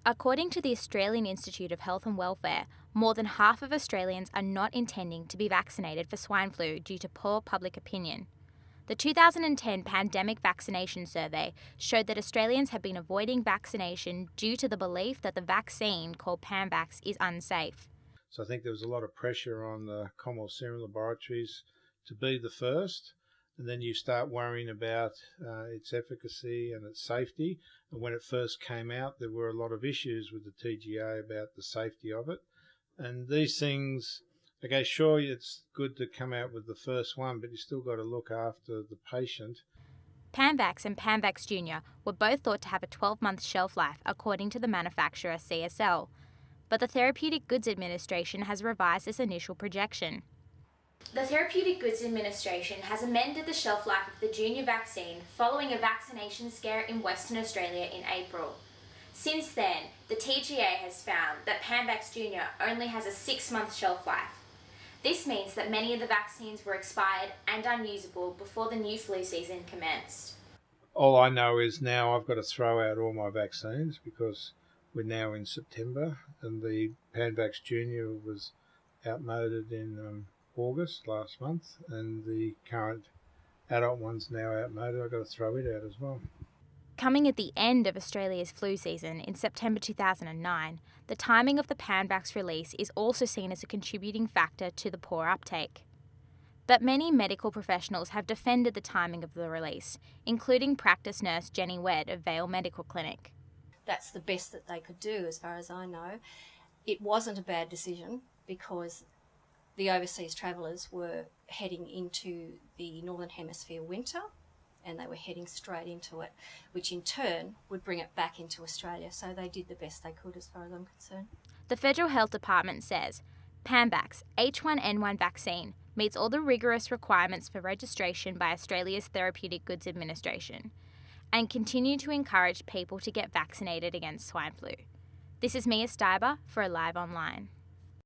According to the Australian Institute of Health and Welfare, more than half of Australians are not intending to be vaccinated for swine flu due to poor public opinion. The 2010 Pandemic Vaccination Survey showed that Australians have been avoiding vaccination due to the belief that the vaccine, called Panvax, is unsafe. So I think there was a lot of pressure on the Commonwealth Serum Laboratories to be the first, and then you start worrying about its efficacy and its safety. And when it first came out, there were a lot of issues with the TGA about the safety of it. And these things, okay, sure, it's good to come out with the first one, but you still got to look after the patient. Panvax and Panvax Jr. were both thought to have a 12-month shelf life, according to the manufacturer CSL. But the Therapeutic Goods Administration has revised this initial projection. The Therapeutic Goods Administration has amended the shelf life of the junior vaccine following a vaccination scare in Western Australia in April. Since then, the TGA has found that Panvax Jr. only has a 6-month shelf life. This means that many of the vaccines were expired and unusable before the new flu season commenced. All I know is now I've got to throw out all my vaccines because we're now in September, and the Panvax Jr. was outmoded in August last month, and the current adult one's now outmoded. I've got to throw it out as well. Coming at the end of Australia's flu season in September 2009, the timing of the Panvax release is also seen as a contributing factor to the poor uptake. But many medical professionals have defended the timing of the release, including practice nurse Jenny Wedd of Vale Medical Clinic. That's the best that they could do, as far as I know. It wasn't a bad decision because the overseas travellers were heading into the Northern Hemisphere winter, and they were heading straight into it, which in turn would bring it back into Australia. So they did the best they could as far as I'm concerned. The Federal Health Department says Panvax H1N1 vaccine meets all the rigorous requirements for registration by Australia's Therapeutic Goods Administration and continue to encourage people to get vaccinated against swine flu. This is Mia Steiber for Alive Online.